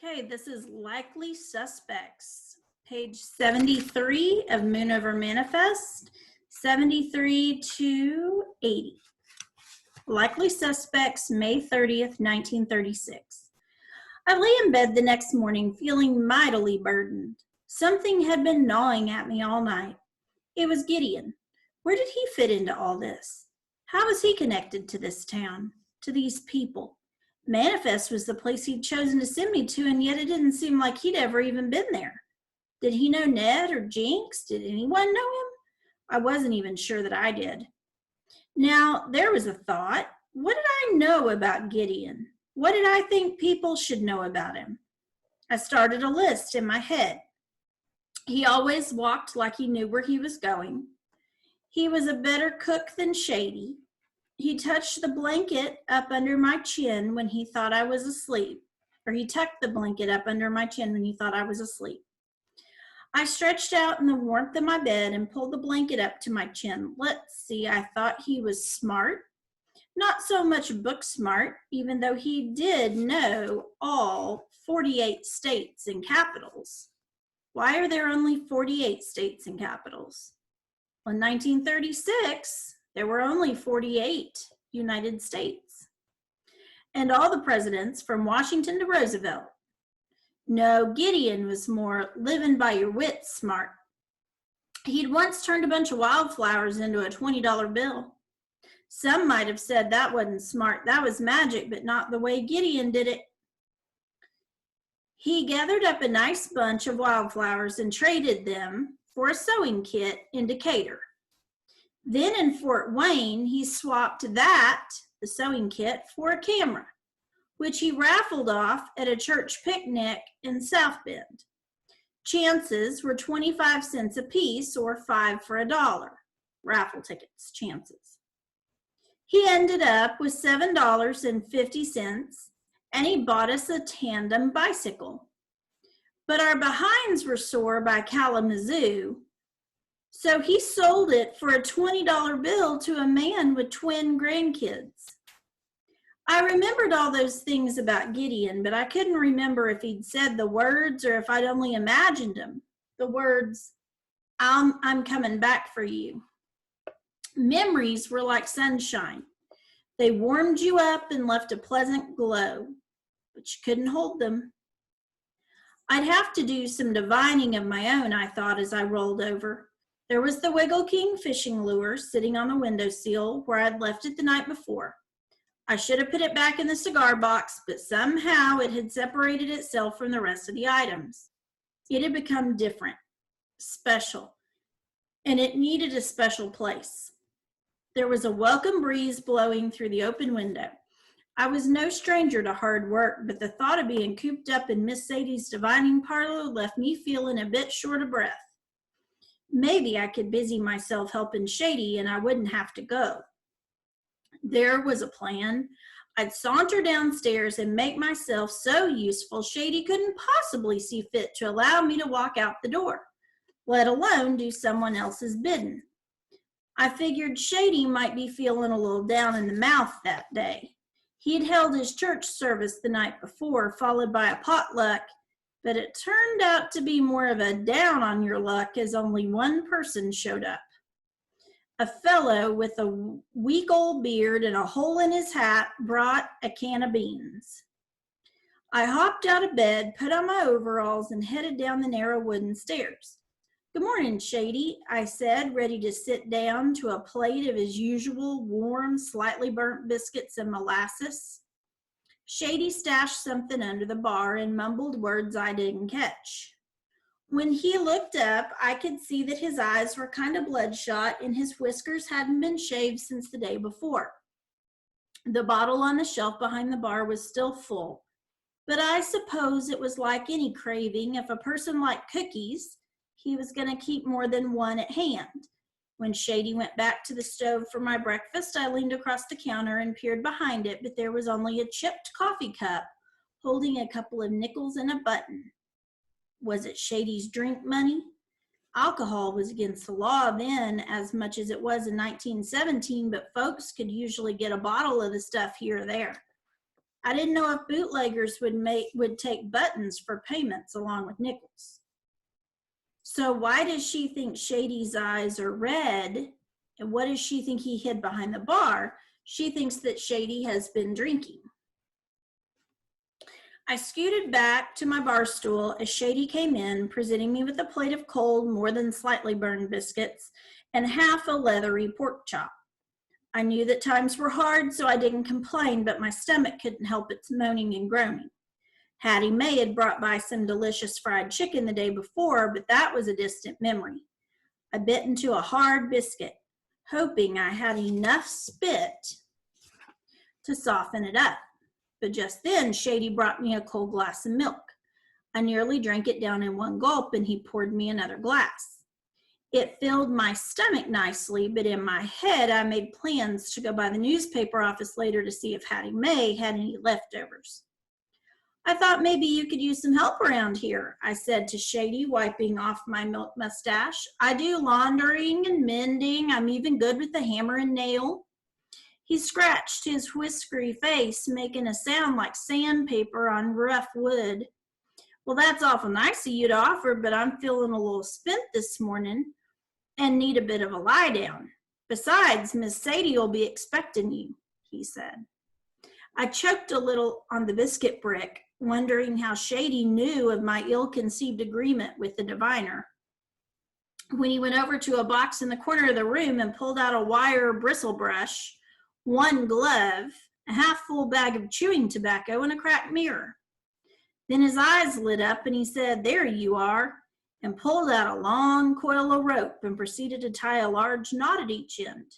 Okay, this is Likely Suspects, page 73 of Moon Over Manifest, 73 to 80. Likely Suspects, May 30th, 1936. I lay in bed the next morning feeling mightily burdened. Something had been gnawing at me all night. It was Gideon. Where did he fit into all this? How was he connected to this town, to these people? Manifest was the place he'd chosen to send me to, and yet it didn't seem like he'd ever even been there. Did he know Ned or Jinx? Did anyone know him? I wasn't even sure that I did. Now, there was a thought. What did I know about Gideon? What did I think people should know about him? I started a list in my head. He always walked like he knew where he was going. He was a better cook than Shady. He touched the blanket up under my chin when he thought I was asleep, or he tucked the blanket up under my chin when he thought I was asleep. I stretched out in the warmth of my bed and pulled the blanket up to my chin. Let's see, I thought he was smart. Not so much book smart, even though he did know all 48 states and capitals. Why are there only 48 states and capitals? Well, in 1936, there were only 48 United States. And all the presidents from Washington to Roosevelt. No, Gideon was more living by your wits smart. He'd once turned a bunch of wildflowers into a $20 bill. Some might have said that wasn't smart, that was magic, but not the way Gideon did it. He gathered up a nice bunch of wildflowers and traded them for a sewing kit in Decatur. Then in Fort Wayne, he swapped that, the sewing kit, for a camera, which he raffled off at a church picnic in South Bend. Chances were 25 cents a piece, or 5 for $1. Raffle tickets, chances. He ended up with $7.50, and he bought us a tandem bicycle. But our behinds were sore by Kalamazoo, so he sold it for a $20 bill to a man with twin grandkids. I remembered all those things about Gideon, but I couldn't remember if he'd said the words or if I'd only imagined them. The words, I'm coming back for you. Memories were like sunshine. They warmed you up and left a pleasant glow, but you couldn't hold them. I'd have to do some divining of my own, I thought as I rolled over. There was the Wiggle King fishing lure sitting on the windowsill where I'd left it the night before. I should have put it back in the cigar box, but somehow it had separated itself from the rest of the items. It had become different, special, and it needed a special place. There was a welcome breeze blowing through the open window. I was no stranger to hard work, but the thought of being cooped up in Miss Sadie's divining parlor left me feeling a bit short of breath. Maybe I could busy myself helping Shady and I wouldn't have to go. There was a plan. I'd saunter downstairs and make myself so useful Shady couldn't possibly see fit to allow me to walk out the door, let alone do someone else's bidding. I figured Shady might be feeling a little down in the mouth that day. He'd held his church service the night before, followed by a potluck, but it turned out to be more of a down on your luck as only one person showed up. A fellow with a week old beard and a hole in his hat brought a can of beans. I hopped out of bed, put on my overalls, and headed down the narrow wooden stairs. Good morning, Shady, I said, ready to sit down to a plate of his usual warm, slightly burnt biscuits and molasses. Shady stashed something under the bar and mumbled words I didn't catch. When he looked up, I could see that his eyes were kind of bloodshot and his whiskers hadn't been shaved since the day before. The bottle on the shelf behind the bar was still full, but I suppose it was like any craving. If a person liked cookies, he was going to keep more than one at hand. When Shady went back to the stove for my breakfast, I leaned across the counter and peered behind it, but there was only a chipped coffee cup holding a couple of nickels and a button. Was it Shady's drink money? Alcohol was against the law then as much as it was in 1917, but folks could usually get a bottle of the stuff here or there. I didn't know if bootleggers would take buttons for payments along with nickels. So why does she think Shady's eyes are red? And what does she think he hid behind the bar? She thinks that Shady has been drinking. I scooted back to my bar stool as Shady came in, presenting me with a plate of cold, more than slightly burned biscuits and half a leathery pork chop. I knew that times were hard, so I didn't complain, but my stomach couldn't help its moaning and groaning. Hattie Mae had brought by some delicious fried chicken the day before, but that was a distant memory. I bit into a hard biscuit, hoping I had enough spit to soften it up. But just then, Shady brought me a cold glass of milk. I nearly drank it down in one gulp, and he poured me another glass. It filled my stomach nicely, but in my head, I made plans to go by the newspaper office later to see if Hattie Mae had any leftovers. I thought maybe you could use some help around here, I said to Shady, wiping off my milk mustache. I do laundering and mending. I'm even good with the hammer and nail. He scratched his whiskery face, making a sound like sandpaper on rough wood. Well, that's awful nice of you to offer, but I'm feeling a little spent this morning and need a bit of a lie down. Besides, Miss Sadie will be expecting you, he said. I choked a little on the biscuit brick, wondering how Shady knew of my ill-conceived agreement with the diviner. When he went over to a box in the corner of the room and pulled out a wire bristle brush, one glove, a half-full bag of chewing tobacco, and a cracked mirror. Then his eyes lit up and he said, "There you are," and pulled out a long coil of rope and proceeded to tie a large knot at each end.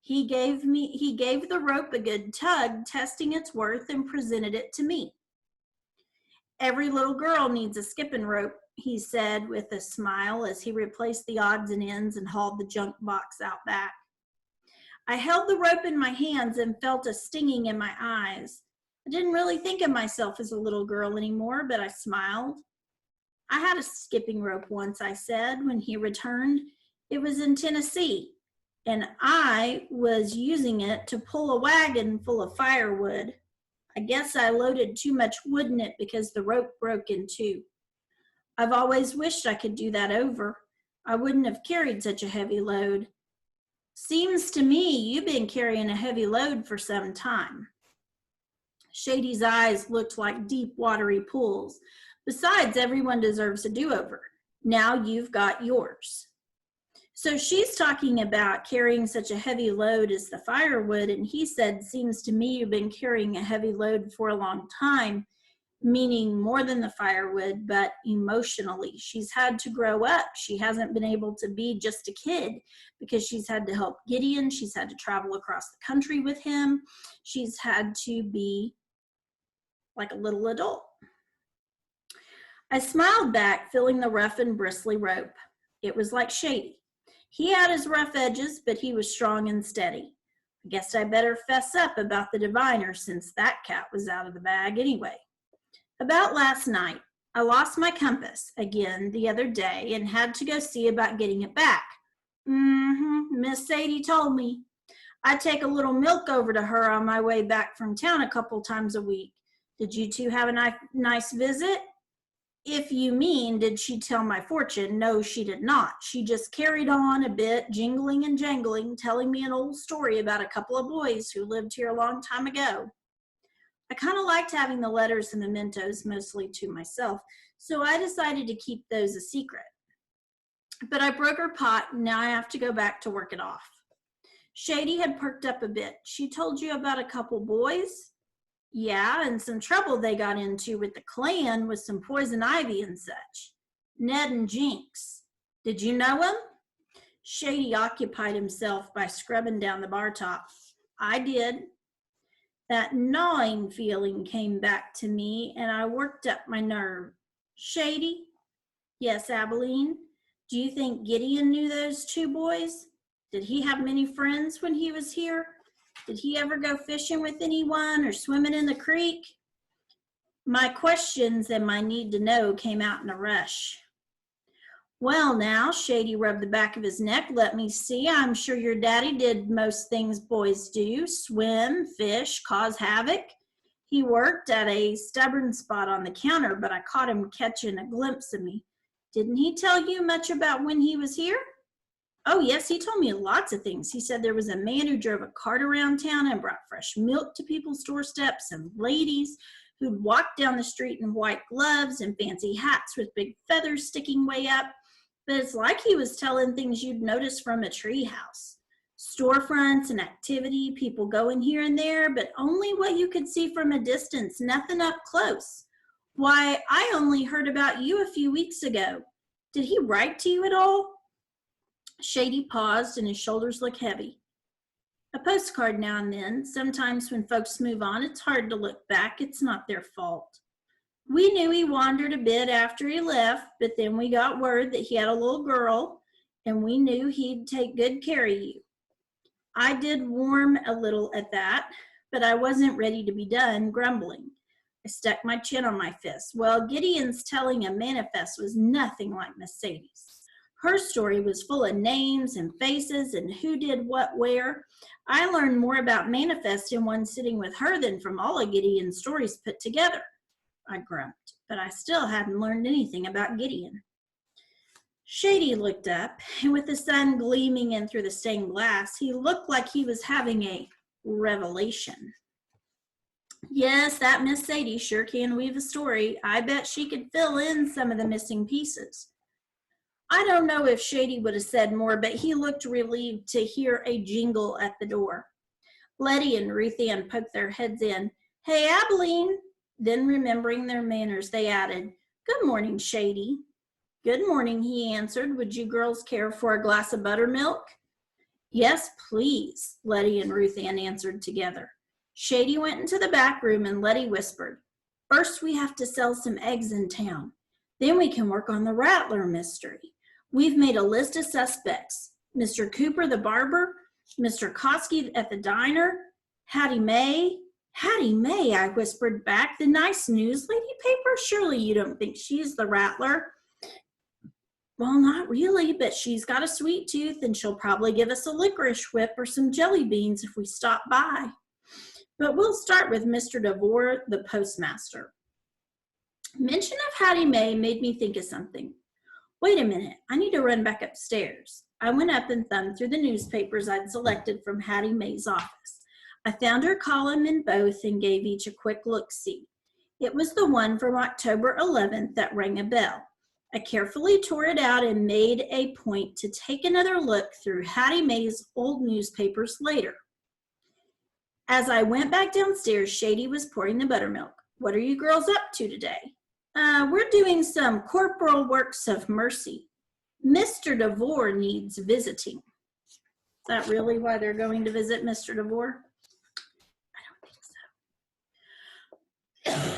He gave the rope a good tug, testing its worth, and presented it to me. "Every little girl needs a skipping rope," he said with a smile as he replaced the odds and ends and hauled the junk box out back. I held the rope in my hands and felt a stinging in my eyes. I didn't really think of myself as a little girl anymore, but I smiled. "I had a skipping rope once," I said, when he returned. "It was in Tennessee, and I was using it to pull a wagon full of firewood. I guess I loaded too much wood in it because the rope broke in two. I've always wished I could do that over. I wouldn't have carried such a heavy load. Seems to me you've been carrying a heavy load for some time." Shady's eyes looked like deep, watery pools. "Besides, everyone deserves a do-over. Now you've got yours." So she's talking about carrying such a heavy load as the firewood, and he said, "Seems to me you've been carrying a heavy load for a long time," meaning more than the firewood, but emotionally. She's had to grow up. She hasn't been able to be just a kid because she's had to help Gideon. She's had to travel across the country with him. She's had to be like a little adult. I smiled back, feeling the rough and bristly rope. It was like Shady. He had his rough edges, but he was strong and steady. I guess I better fess up about the diviner since that cat was out of the bag anyway. About last night, I lost my compass again the other day and had to go see about getting it back. Miss Sadie told me. I take a little milk over to her on my way back from town a couple times a week. Did you two have a nice visit? If you mean, did she tell my fortune? No, she did not. She just carried on a bit, jingling and jangling, telling me an old story about a couple of boys who lived here a long time ago. I kind of liked having the letters and mementos mostly to myself, so I decided to keep those a secret. But I broke her pot, and now I have to go back to work it off. Shady had perked up a bit. She told you about a couple boys? Yeah, and some trouble they got into with the Klan with some poison ivy and such. Ned and Jinx. Did you know him? Shady occupied himself by scrubbing down the bar top. I did. That gnawing feeling came back to me, and I worked up my nerve. Shady? Yes, Abilene. Do you think Gideon knew those two boys? Did he have many friends when he was here? Did he ever go fishing with anyone or swimming in the creek? My questions and my need to know came out in a rush. Well, now, Shady rubbed the back of his neck. Let me see. I'm sure your daddy did most things boys do. Swim, fish, cause havoc. He worked at a stubborn spot on the counter, but I caught him catching a glimpse of me. Didn't he tell you much about when he was here? Oh, yes, he told me lots of things. He said there was a man who drove a cart around town and brought fresh milk to people's doorsteps, and ladies who'd walk down the street in white gloves and fancy hats with big feathers sticking way up. But it's like he was telling things you'd notice from a treehouse. Storefronts and activity, people going here and there, but only what you could see from a distance, nothing up close. Why, I only heard about you a few weeks ago. Did he write to you at all? Shady paused and his shoulders looked heavy. A postcard now and then. Sometimes when folks move on, it's hard to look back. It's not their fault. We knew he wandered a bit after he left, but then we got word that he had a little girl, and we knew he'd take good care of you. I did warm a little at that, but I wasn't ready to be done grumbling. I stuck my chin on my fist. Well, Gideon's telling a manifest was nothing like Mercedes. Her story was full of names and faces and who did what where. I learned more about manifest in one sitting with her than from all of Gideon's stories put together. I grumped, but I still hadn't learned anything about Gideon. Shady looked up, and with the sun gleaming in through the stained glass, he looked like he was having a revelation. Yes, that Miss Sadie sure can weave a story. I bet she could fill in some of the missing pieces. I don't know if Shady would have said more, but he looked relieved to hear a jingle at the door. Letty and Ruth Ann poked their heads in. Hey, Abilene. Then remembering their manners, they added, Good morning, Shady. Good morning, he answered. Would you girls care for a glass of buttermilk? Yes, please, Letty and Ruth Ann answered together. Shady went into the back room and Letty whispered, First we have to sell some eggs in town. Then we can work on the Rattler mystery. We've made a list of suspects. Mr. Cooper, the barber, Mr. Koski at the diner, Hattie Mae. Hattie Mae, I whispered back, the nice news lady paper? Surely you don't think she's the Rattler. Well, not really, but she's got a sweet tooth and she'll probably give us a licorice whip or some jelly beans if we stop by. But we'll start with Mr. DeVore, the postmaster. Mention of Hattie Mae made me think of something. Wait a minute, I need to run back upstairs. I went up and thumbed through the newspapers I'd selected from Hattie Mae's office. I found her column in both and gave each a quick look-see. It was the one from October 11th that rang a bell. I carefully tore it out and made a point to take another look through Hattie Mae's old newspapers later. As I went back downstairs, Shady was pouring the buttermilk. What are you girls up to today? We're doing some corporal works of mercy. Mr. DeVore needs visiting. Is that really why they're going to visit Mr. DeVore? I don't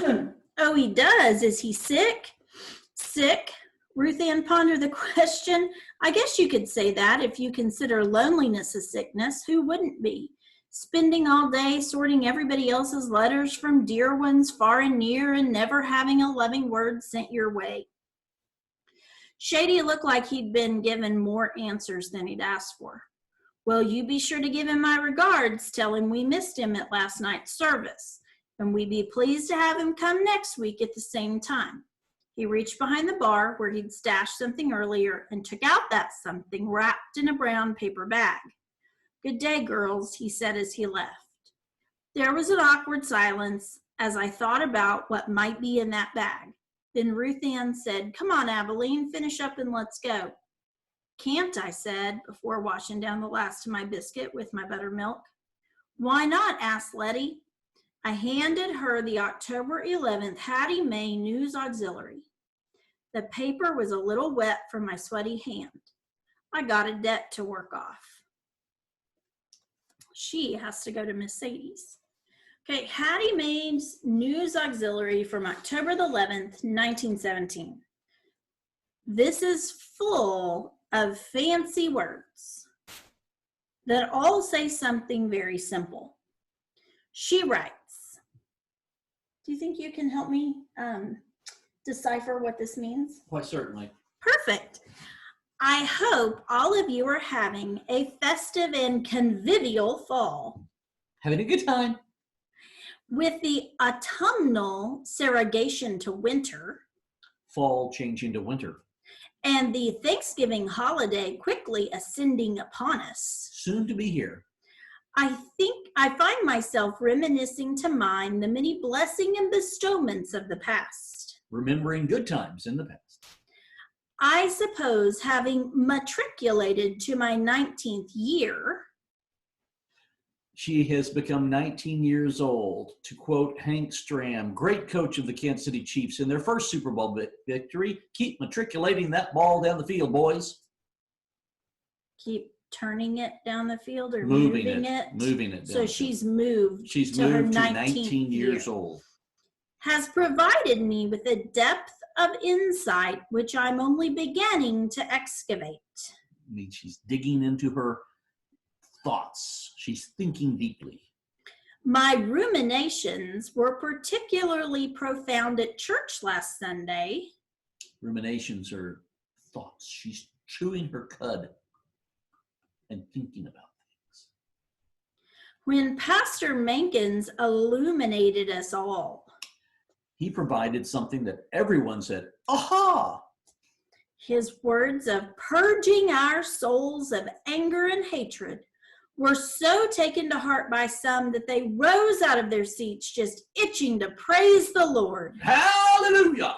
think so. Oh, he does. Is he sick? Sick? Ruth Ann pondered the question. I guess you could say that if you consider loneliness a sickness. Who wouldn't be? Spending all day sorting everybody else's letters from dear ones far and near and never having a loving word sent your way. Shady looked like he'd been given more answers than he'd asked for. Well, you be sure to give him my regards. Tell him we missed him at last night's service, and we'd be pleased to have him come next week at the same time. He reached behind the bar where he'd stashed something earlier and took out that something wrapped in a brown paper bag. Good day, girls, he said as he left. There was an awkward silence as I thought about what might be in that bag. Then Ruth Ann said, Come on, Abilene, finish up and let's go. Can't, I said, before washing down the last of my biscuit with my buttermilk. Why not? Asked Letty. I handed her the October 11th Hattie Mae News Auxiliary. The paper was a little wet from my sweaty hand. I got a debt to work off. She has to go to Miss Sadie's. Okay, Hattie Mae's News Auxiliary from October the 11th, 1917. This is full of fancy words that all say something very simple. She writes, do you think you can help me decipher what this means? Why, certainly. Perfect. I hope all of you are having a festive and convivial fall. Having a good time. With the autumnal surrogation to winter, fall changing to winter, and the Thanksgiving holiday quickly ascending upon us, soon to be here, I think I find myself reminiscing to mind the many blessing and bestowments of the past. remembering good times in the past. I suppose having matriculated to my 19th year, She has become 19 years old. To quote Hank Stram, great coach of the Kansas City Chiefs in their first Super Bowl victory, keep matriculating that ball down the field, boys. keep turning it down the field or Moving moving it. Moving it down So the she's field. moved She's to her moved to 19th 19 years year. old. Has provided me with a depth of insight which I'm only beginning to excavate. I mean, she's digging into her thoughts. She's thinking deeply. My ruminations were particularly profound at church last Sunday. Ruminations are thoughts. She's chewing her cud and thinking about things. When Pastor Mankins illuminated us all. He provided something that everyone said, aha! His words of purging our souls of anger and hatred were so taken to heart by some that they rose out of their seats just itching to praise the Lord. Hallelujah!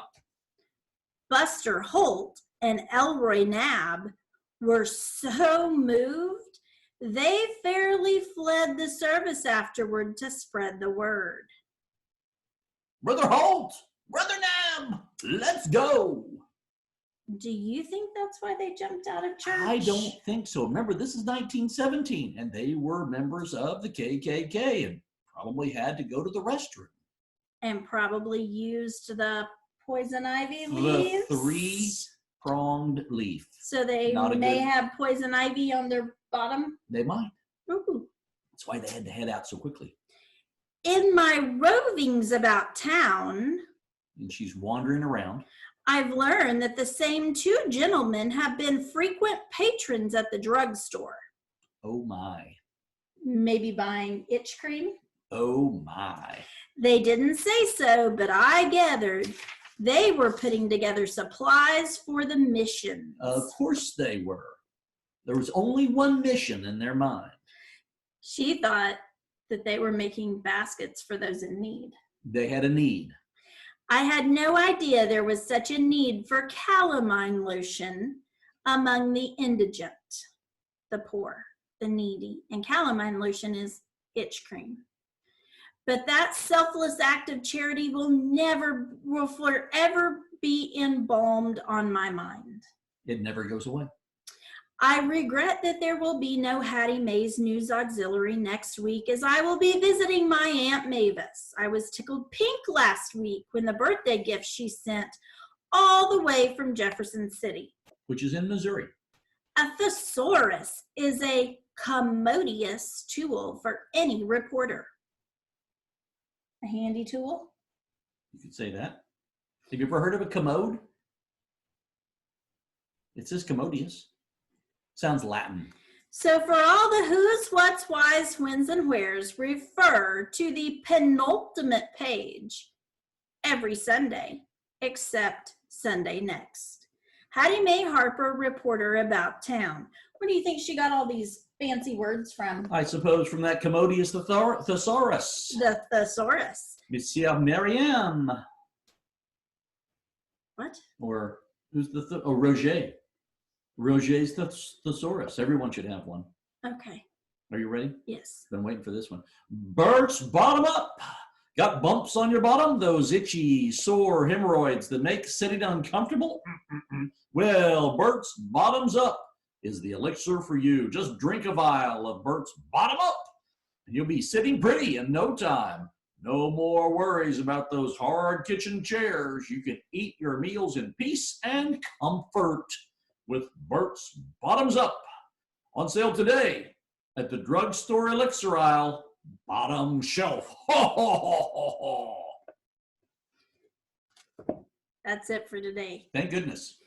Buster Holt and Elroy Knabb were so moved, they fairly fled the service afterward to spread the word. Brother Holt, Brother Nam, let's go. Do you think that's why they jumped out of church? I don't think so. Remember, this is 1917, and they were members of the KKK and probably had to go to the restroom. And probably used the poison ivy leaves. The three-pronged leaf. So they may have poison ivy on their bottom. They might. Ooh. That's why they had to head out so quickly. In my rovings about town, And she's wandering around. I've learned that the same two gentlemen have been frequent patrons at the drugstore. Oh my. Maybe buying itch cream. Oh my. They didn't say so, but I gathered they were putting together supplies for the missions. Of course they were. There was only one mission in their mind. She thought that they were making baskets for those in need. They had a need. I had no idea there was such a need for calamine lotion among the indigent, the poor, the needy. And calamine lotion is itch cream. But that selfless act of charity will forever be embalmed on my mind. It never goes away. I regret that there will be no Hattie Mae's News Auxiliary next week, as I will be visiting my Aunt Mavis. I was tickled pink last week when the birthday gift she sent all the way from Jefferson City. Which is in Missouri. A thesaurus is a commodious tool for any reporter. A handy tool? You could say that. Have you ever heard of a commode? It says commodious. Sounds Latin. So for all the who's, what's, whys, whens, and wheres, refer to the penultimate page every Sunday, except Sunday next. Hattie Mae Harper, reporter about town. Where do you think she got all these fancy words from? I suppose from that commodious thesaurus. The thesaurus. Monsieur Mariam. What? Or who's the Roger. Roger's thesaurus. Everyone should have one. Okay. Are you ready? Yes. Been waiting for this one. Bert's Bottom Up. Got bumps on your bottom? Those itchy, sore hemorrhoids that make sitting uncomfortable? Well, Bert's Bottoms Up is the elixir for you. Just drink a vial of Bert's Bottom Up, and you'll be sitting pretty in no time. No more worries about those hard kitchen chairs. You can eat your meals in peace and comfort with Bert's Bottoms Up. On sale today at the drugstore elixir aisle, bottom shelf. Ho, ho, ho, ho, ho. That's it for today. Thank goodness.